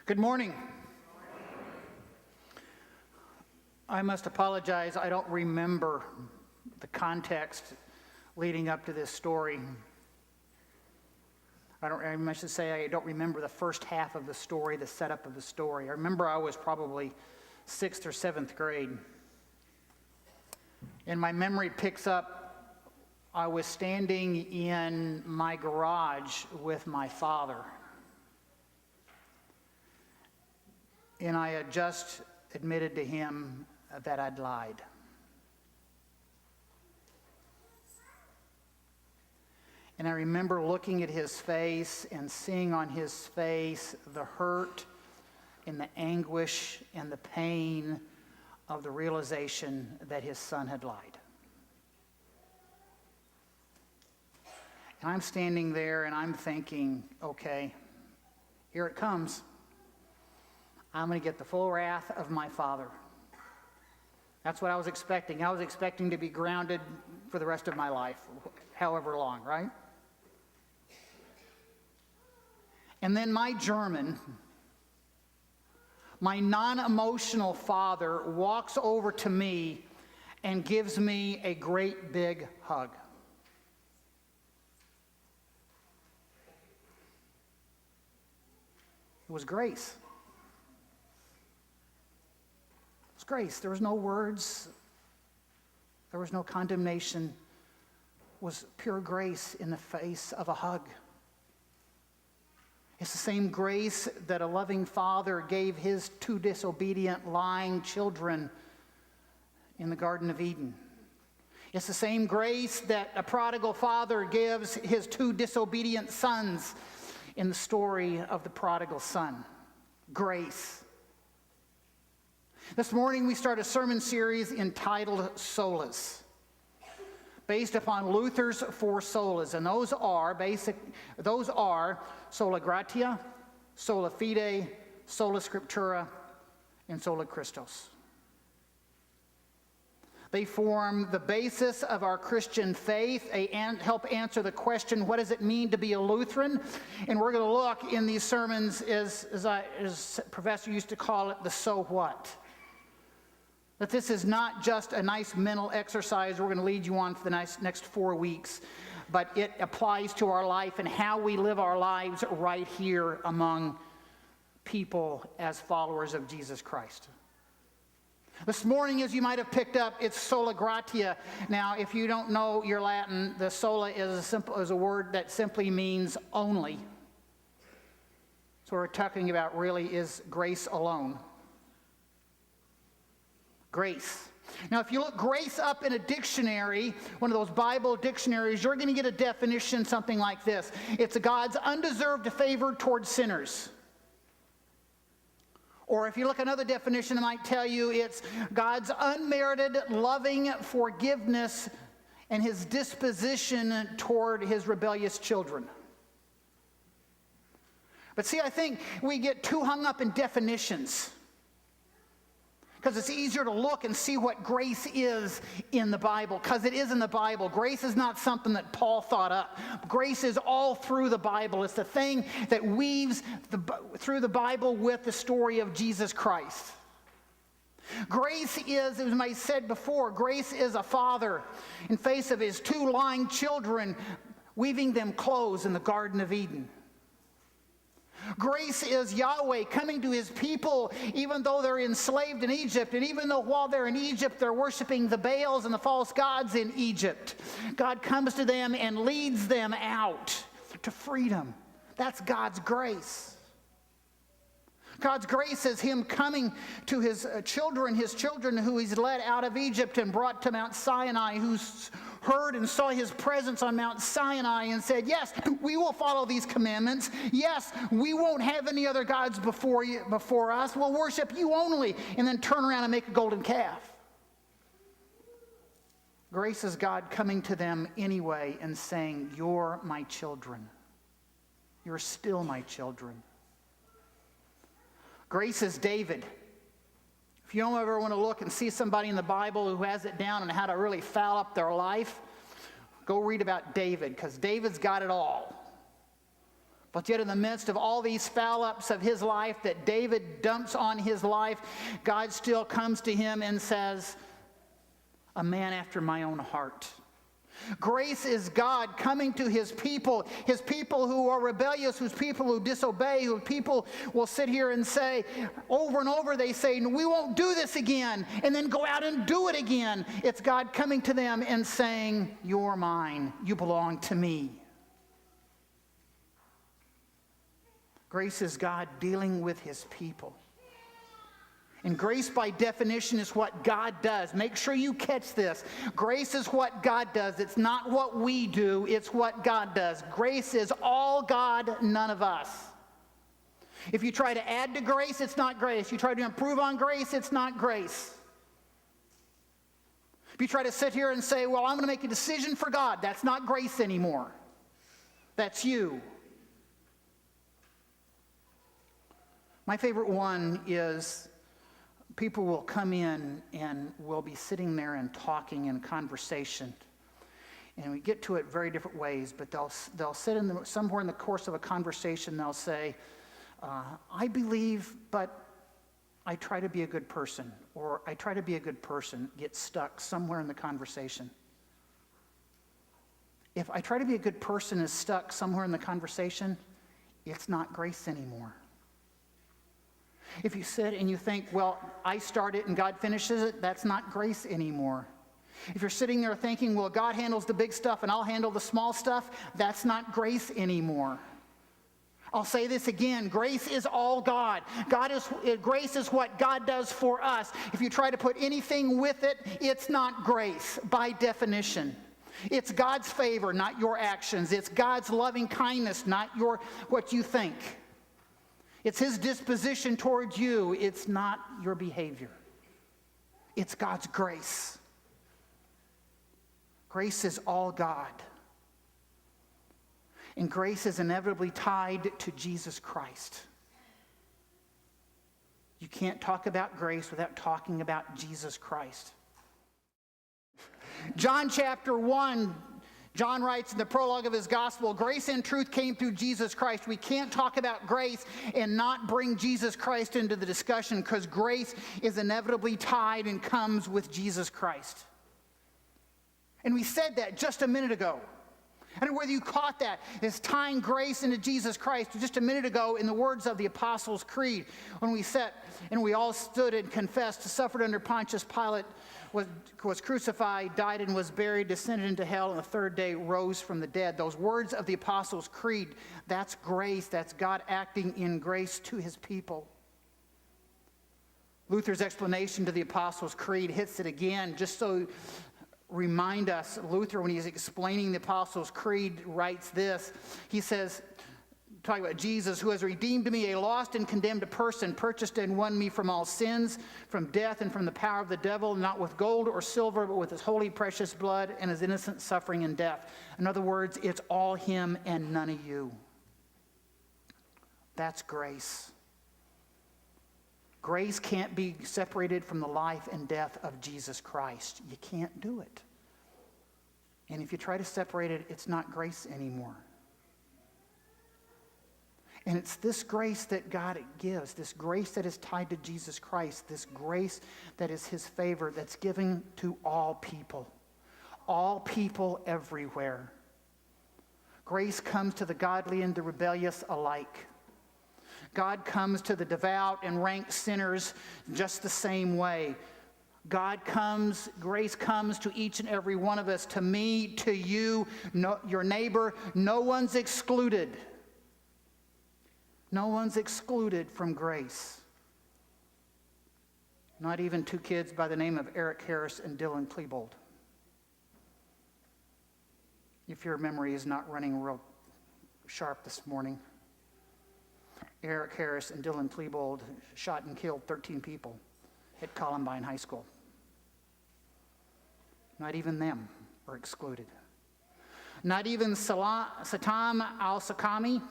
Good morning. I must apologize. I don't remember the context leading up to this story. I must say I don't remember the first half of the story, the setup of the story. I remember I was probably 6th or 7th grade. And my memory picks up, I was standing in my garage with my father. And I had just admitted to him that I'd lied. And I remember looking at his face and seeing on his face the hurt and the anguish and the pain of the realization that his son had lied. And I'm standing there and I'm thinking, okay, here it comes. I'm going to get the full wrath of my father. That's what I was expecting. I was expecting to be grounded for the rest of my life, however long, right? And then my German, my non-emotional father walks over to me and gives me a great big hug. It was grace. It was grace. There was no words. There was no condemnation. It was pure grace in the face of a hug. It's the same grace that a loving father gave his two disobedient, lying children in the Garden of Eden. It's the same grace that a prodigal father gives his two disobedient sons in the story of the prodigal son. Grace. This morning we start a sermon series entitled Solas, based upon Luther's four solas, and those are Sola Gratia, Sola Fide, Sola Scriptura, and Sola Christus. They form the basis of our Christian faith. They help answer the question, what does it mean to be a Lutheran? And we're going to look in these sermons, as Professor used to call it, the so what. That this is not just a nice mental exercise we're going to lead you on for the next 4 weeks, but it applies to our life and how we live our lives right here among people as followers of Jesus Christ. This morning, as you might have picked up, it's Sola Gratia. Now, if you don't know your Latin, the sola is a word that simply means only. So what we're talking about really is grace alone. Grace. Now, if you look grace up in a dictionary, one of those Bible dictionaries, you're going to get a definition something like this. It's God's undeserved favor towards sinners. Or if you look at another definition, it might tell you it's God's unmerited loving forgiveness and his disposition toward his rebellious children. But see, I think we get too hung up in definitions, because it's easier to look and see what grace is in the Bible, because it is in the Bible. Grace is not something that Paul thought up. Grace is all through the Bible. It's the thing that weaves through the Bible with the story of Jesus Christ. Grace is, as I said before, grace is a father in face of his two lying children, weaving them clothes in the Garden of Eden. Grace is Yahweh coming to his people even though they're enslaved in Egypt, and even though while they're in Egypt they're worshiping the Baals and the false gods in Egypt. God comes to them and leads them out to freedom. That's God's grace. God's grace is him coming to his children who he's led out of Egypt and brought to Mount Sinai, who's heard and saw his presence on Mount Sinai and said, yes, we will follow these commandments. Yes, we won't have any other gods before us. We'll worship you only, and then turn around and make a golden calf. Grace is God coming to them anyway and saying, you're my children. You're still my children. Grace is David. If you don't ever want to look and see somebody in the Bible who has it down on how to really foul up their life, go read about David, because David's got it all. But yet in the midst of all these foul-ups of his life that David dumps on his life, God still comes to him and says, a man after my own heart. Grace is God coming to his people who are rebellious, whose people who disobey, who people will sit here and say, over and over they say, we won't do this again, and then go out and do it again. It's God coming to them and saying, you're mine, you belong to me. Grace is God dealing with his people. And grace, by definition, is what God does. Make sure you catch this. Grace is what God does. It's not what we do. It's what God does. Grace is all God, none of us. If you try to add to grace, it's not grace. You try to improve on grace, it's not grace. If you try to sit here and say, well, I'm going to make a decision for God, that's not grace anymore. That's you. My favorite one is people will come in and we'll be sitting there and talking in conversation. And we get to it very different ways, but they'll sit somewhere in the course of a conversation, they'll say, I believe, but I try to be a good person. Or I try to be a good person, get stuck somewhere in the conversation. If I try to be a good person is stuck somewhere in the conversation, it's not grace anymore. If you sit and you think, well, I start it and God finishes it, that's not grace anymore. If you're sitting there thinking, well, God handles the big stuff and I'll handle the small stuff, that's not grace anymore. I'll say this again, grace is all God. Grace is what God does for us. If you try to put anything with it, it's not grace by definition. It's God's favor, not your actions. It's God's loving kindness, not what you think. It's his disposition towards you. It's not your behavior. It's God's grace. Grace is all God. And grace is inevitably tied to Jesus Christ. You can't talk about grace without talking about Jesus Christ. John chapter 1, John writes in the prologue of his gospel, grace and truth came through Jesus Christ. We can't talk about grace and not bring Jesus Christ into the discussion because grace is inevitably tied and comes with Jesus Christ. And we said that just a minute ago. I don't know whether you caught that. It's tying grace into Jesus Christ. Just a minute ago, in the words of the Apostles' Creed, when we sat and we all stood and confessed, suffered under Pontius Pilate, was crucified, died and was buried, descended into hell, and the third day rose from the dead. Those words of the Apostles' Creed, that's grace. That's God acting in grace to his people. Luther's explanation to the Apostles' Creed hits it again, just so remind us. Luther, when he's explaining the Apostles' Creed, writes this. He says, talking about Jesus, who has redeemed me, a lost and condemned person, purchased and won me from all sins, from death and from the power of the devil, not with gold or silver, but with his holy precious blood and his innocent suffering and death. In other words, it's all him and none of you. That's grace. Grace can't be separated from the life and death of Jesus Christ. You can't do it. And if you try to separate it, it's not grace anymore. And it's this grace that God gives, this grace that is tied to Jesus Christ, this grace that is his favor that's given to all people everywhere. Grace comes to the godly and the rebellious alike. God comes to the devout and ranked sinners just the same way. Grace comes to each and every one of us, to me, to you, your neighbor. No one's excluded. No one's excluded from grace. Not even two kids by the name of Eric Harris and Dylan Klebold. If your memory is not running real sharp this morning. Eric Harris and Dylan Klebold shot and killed 13 people at Columbine High School. Not even them were excluded. Not even Satam al-Sakami,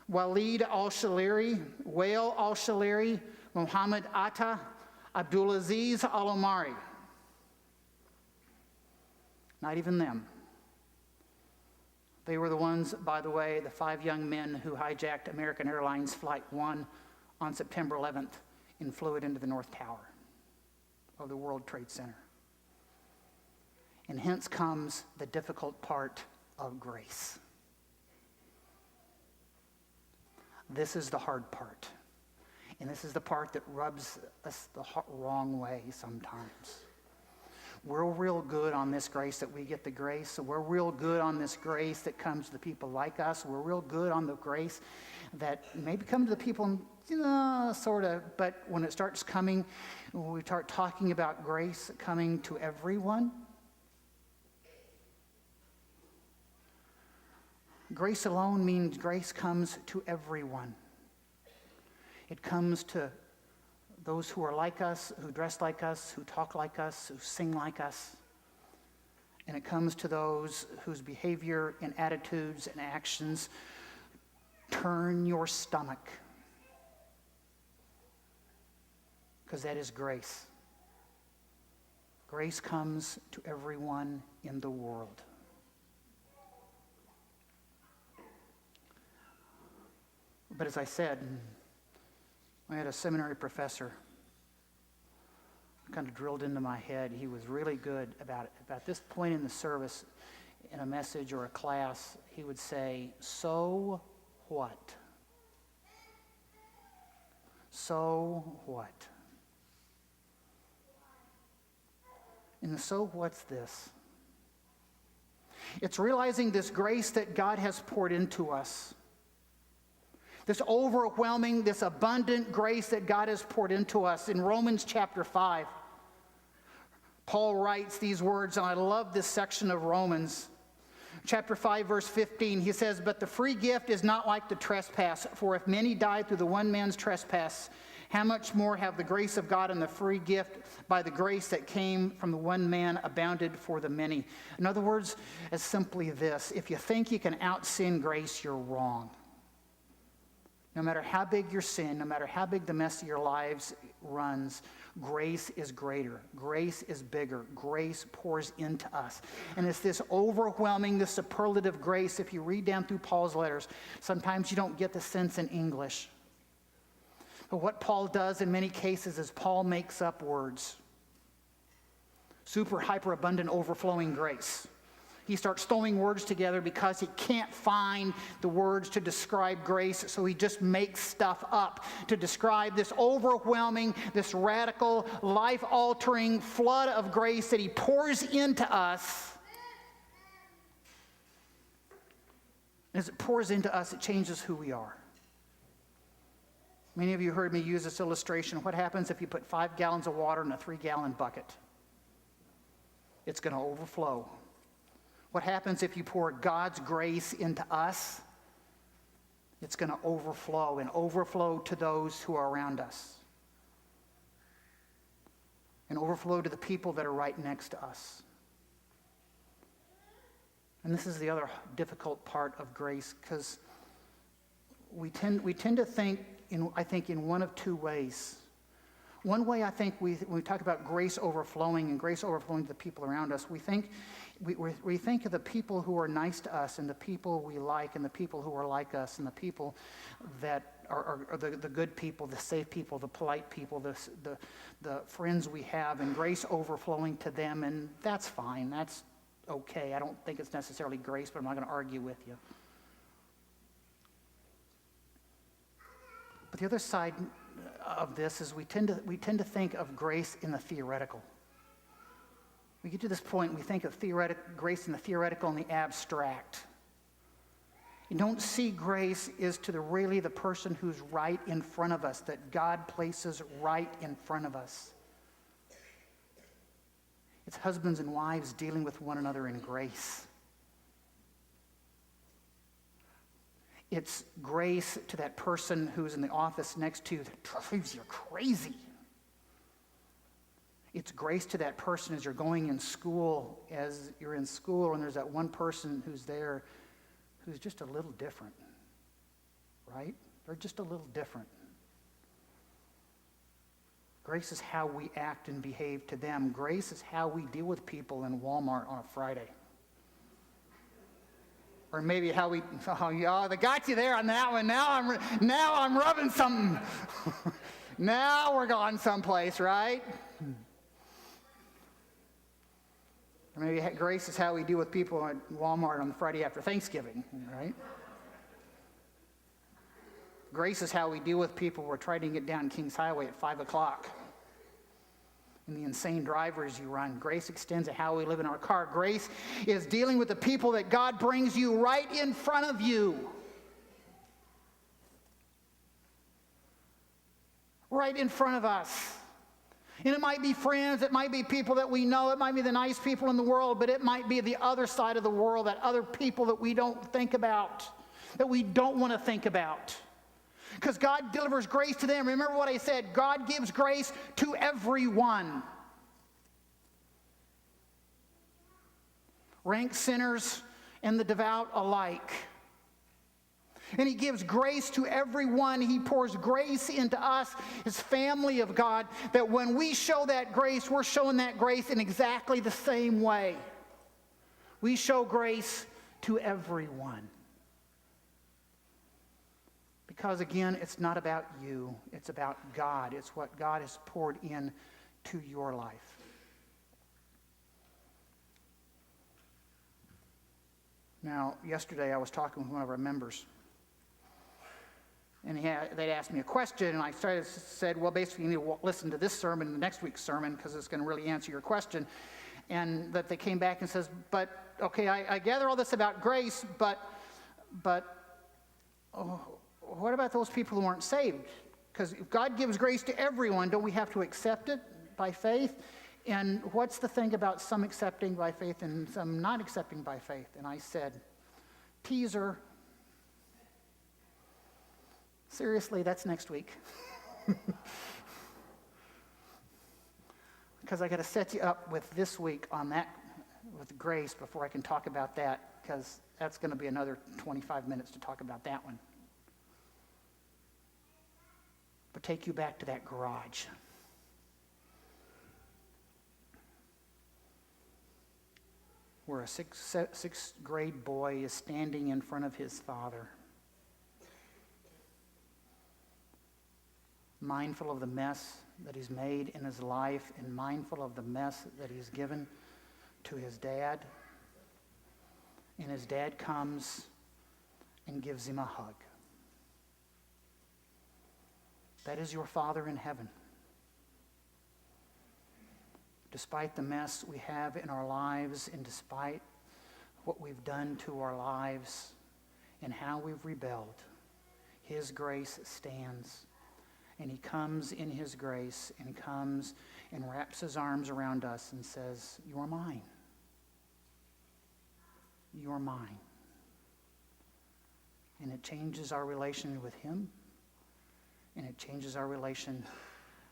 Walid al-Shaliri, Wael al-Shaliri, Muhammad Atta, Abdulaziz al-Omari. Not even them. They were the ones, by the way, the 5 young men who hijacked American Airlines Flight 1 on September 11th and flew it into the North Tower of the World Trade Center. And hence comes the difficult part of grace. This is the hard part. And this is the part that rubs us the wrong way sometimes. We're real good on this grace that we get the grace. So we're real good on this grace that comes to the people like us. We're real good on the grace that maybe come to the people, sort of. But when it starts coming, when we start talking about grace coming to everyone, grace alone means grace comes to everyone. It comes to those who are like us, who dress like us, who talk like us, who sing like us. And it comes to those whose behavior and attitudes and actions turn your stomach. Because that is grace. Grace comes to everyone in the world. But as I said, I had a seminary professor kind of drilled into my head. He was really good about it. About this point in the service, in a message or a class, he would say, "So what? So what?" And the so what's this? It's realizing this grace that God has poured into us. This overwhelming, this abundant grace that God has poured into us. In Romans chapter 5, Paul writes these words, and I love this section of Romans. Chapter 5, verse 15, he says, "But the free gift is not like the trespass, for if many died through the one man's trespass, how much more have the grace of God and the free gift by the grace that came from the one man abounded for the many?" In other words, it's simply this: if you think you can out-sin grace, you're wrong. No matter how big your sin, no matter how big the mess of your lives runs, grace is greater. Grace is bigger. Grace pours into us. And it's this overwhelming, this superlative grace. If you read down through Paul's letters, sometimes you don't get the sense in English. But what Paul does in many cases is Paul makes up words. Super, hyper, abundant, overflowing grace. He starts throwing words together because he can't find the words to describe grace, so he just makes stuff up to describe this overwhelming, this radical, life-altering flood of grace that he pours into us. As it pours into us, it changes who we are. Many of you heard me use this illustration. What happens if you put 5 gallons of water in a 3-gallon bucket? It's going to overflow. What happens if you pour God's grace into us? It's going to overflow and overflow to those who are around us. And overflow to the people that are right next to us. And this is the other difficult part of grace, because we tend to think, in one of two ways. One way, I think, when we talk about grace overflowing and grace overflowing to the people around us, we think of the people who are nice to us and the people we like and the people who are like us and the people that are the good people, the safe people, the polite people, the friends we have, and grace overflowing to them, and that's fine. That's okay. I don't think it's necessarily grace, but I'm not going to argue with you. But the other side of this is we tend to think of grace in the theoretical. We get to this point, we think of grace in the theoretical and the abstract. You don't see grace is to the person who's right in front of us, that God places right in front of us. It's husbands and wives dealing with one another in grace. It's grace to that person who's in the office next to you that drives you crazy. It's grace to that person as you're going in school, and there's that one person who's there who's just a little different, right? They're just a little different. Grace is how we act and behave to them. Grace is how we deal with people in Walmart on a Friday. Or maybe how we, they got you there on that one. Now I'm rubbing something. Now we're going someplace, right? Or maybe grace is how we deal with people at Walmart on the Friday after Thanksgiving, right? Grace is how we deal with people we're trying to get down Kings Highway at 5 o'clock. And the insane drivers you run. Grace extends to how we live in our car. Grace is dealing with the people that God brings you right in front of you. Right in front of us. And it might be friends, it might be people that we know, it might be the nice people in the world, but it might be the other side of the world, that other people that we don't think about, that we don't want to think about. Because God delivers grace to them. Remember what I said, God gives grace to everyone. Rank sinners and the devout alike. And he gives grace to everyone. He pours grace into us, his family of God, that when we show that grace, we're showing that grace in exactly the same way. We show grace to everyone. Because again, it's not about you, it's about God. It's what God has poured in to your life. Now, yesterday I was talking with one of our members. And they'd asked me a question, and I said, well, basically you need to listen to this sermon and the next week's sermon because it's going to really answer your question. And that they came back and says, but, okay, I gather all this about grace, but what about those people who aren't saved? Because if God gives grace to everyone, don't we have to accept it by faith? And what's the thing about some accepting by faith and some not accepting by faith? And I said, teaser. Seriously, that's next week. Because I got to set you up with this week on that, with grace, before I can talk about that, because that's going to be another 25 minutes to talk about that one. But take you back to that garage. Where a sixth grade boy is standing in front of his father, mindful of the mess that he's made in his life and mindful of the mess that he's given to his dad. And his dad comes and gives him a hug. That is your Father in heaven. Despite the mess we have in our lives and despite what we've done to our lives and how we've rebelled, his grace stands. And he comes in his grace and comes and wraps his arms around us and says, "You're mine. You're mine." And it changes our relation with him, and it changes our relation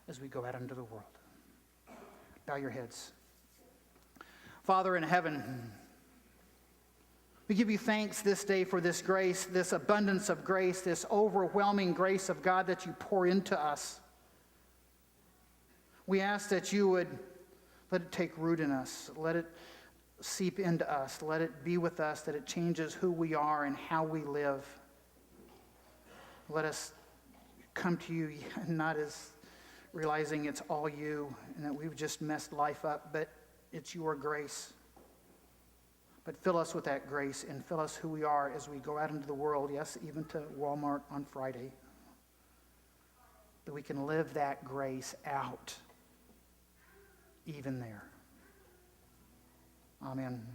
as we go out into the world. Bow your heads. Father in heaven, we give you thanks this day for this grace, this abundance of grace, this overwhelming grace of God that you pour into us. We ask that you would let it take root in us, let it seep into us, let it be with us, that it changes who we are and how we live. Let us come to you not as realizing it's all you and that we've just messed life up, but it's your grace. But fill us with that grace and fill us who we are as we go out into the world, yes, even to Walmart on Friday, that we can live that grace out even there. Amen.